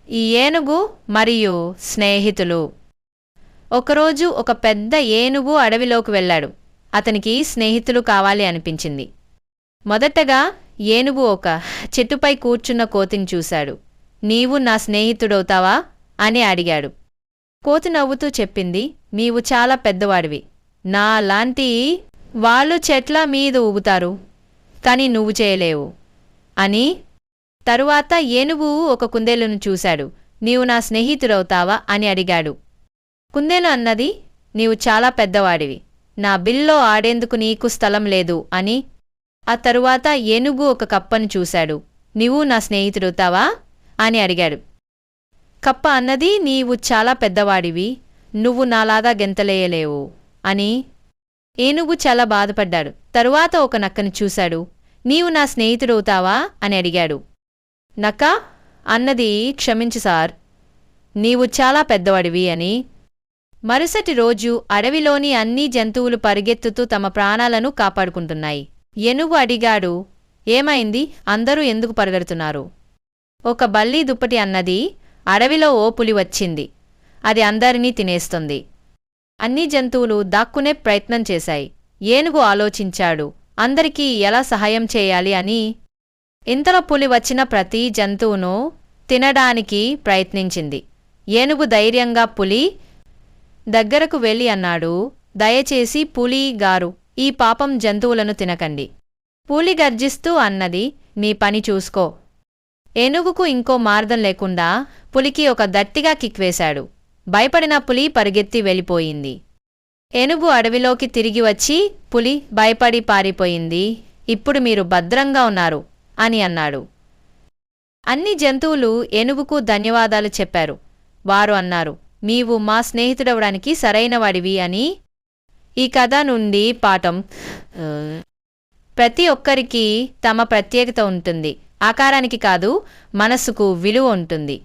ఈ ఏనుగు మరియు స్నేహితులు. ఒకరోజు ఒక పెద్ద ఏనుగు అడవిలోకి వెళ్ళాడు. అతనికి స్నేహితులు కావాలి అనిపించింది. మొదటగా ఏనుగు ఒక చెట్టుపై కూర్చున్న కోతిని చూశాడు. నీవు నా స్నేహితుడవుతావా అని అడిగాడు. కోతి నవ్వుతూ చెప్పింది, నీవు చాలా పెద్దవాడివి. నా లాంటి వాళ్ళు చెట్ల మీద ఊగుతారు, కాని నువ్వు చేయలేవు అని. తరువాత ఏనుగు ఒక కుందేలును చూశాడు. నీవు నా స్నేహితుడవుతావా అని అడిగాడు. కుందేలు అన్నది, నీవు చాలా పెద్దవాడివి. నా బిల్లో ఆడేందుకు నీకు స్థలం లేదు అని. ఆ తరువాత ఏనుగు ఒక కప్పను చూశాడు. నీవు నా స్నేహితుడవుతావా అని అడిగాడు. కప్ప అన్నది, నీవు చాలా పెద్దవాడివి. నువ్వు నాలాగా గెంతలేయలేవు అని. ఏనుగు చాలా బాధపడ్డాడు. తరువాత ఒక నక్కను చూశాడు. నీవు నా స్నేహితుడవుతావా అని అడిగాడు. నక్క అన్నది, క్షమించు సార్, నీవు చాలా పెద్దవాడివి అని. మరుసటి రోజు అడవిలోని అన్ని జంతువులు పరిగెత్తుతూ తమ ప్రాణాలను కాపాడుకుంటున్నాయి. ఏనుగు అడిగాడు, ఏమైంది, అందరూ ఎందుకు పరిగెడుతున్నారు? ఒక బల్లి దుప్పటి అన్నది, అడవిలో ఓ పులి వచ్చింది. అది అందరినీ తినేస్తుంది. అన్ని జంతువులు దాక్కునే ప్రయత్నం చేశాయి. ఏనుగు ఆలోచించాడు, అందరికీ ఎలా సహాయం చేయాలి అని. ఇంతలో పులి వచ్చిన ప్రతి జంతువును తినడానికి ప్రయత్నించింది. ఏనుగు ధైర్యంగా పులి దగ్గరకు వెళ్ళి అన్నాడు, దయచేసి పులి గారు, ఈ పాపం జంతువులను తినకండి. పులి గర్జిస్తూ అన్నది, నీ పని చూసుకో. ఏనుగుకు ఇంకో మార్గం లేకుండా పులికి ఒక గట్టిగా కిక్ వేశాడు. భయపడిన పులి పరిగెత్తి వెళ్ళిపోయింది. ఏనుగు అడవిలోకి తిరిగి వచ్చి, పులి భయపడి పారిపోయింది, ఇప్పుడు మీరు భద్రంగా ఉన్నారు అని అన్నాడు. అన్ని జంతువులు ఏనుగుకు ధన్యవాదాలు చెప్పారు. వారు అన్నారు, నీవు మా స్నేహితుడవడానికి సరైనవాడివి అని. ఈ కథ నుండి పాఠం, ప్రతి ఒక్కరికి తమ ప్రత్యేకత ఉంటుంది. ఆకారానికి కాదు, మనస్సుకు విలువ ఉంటుంది.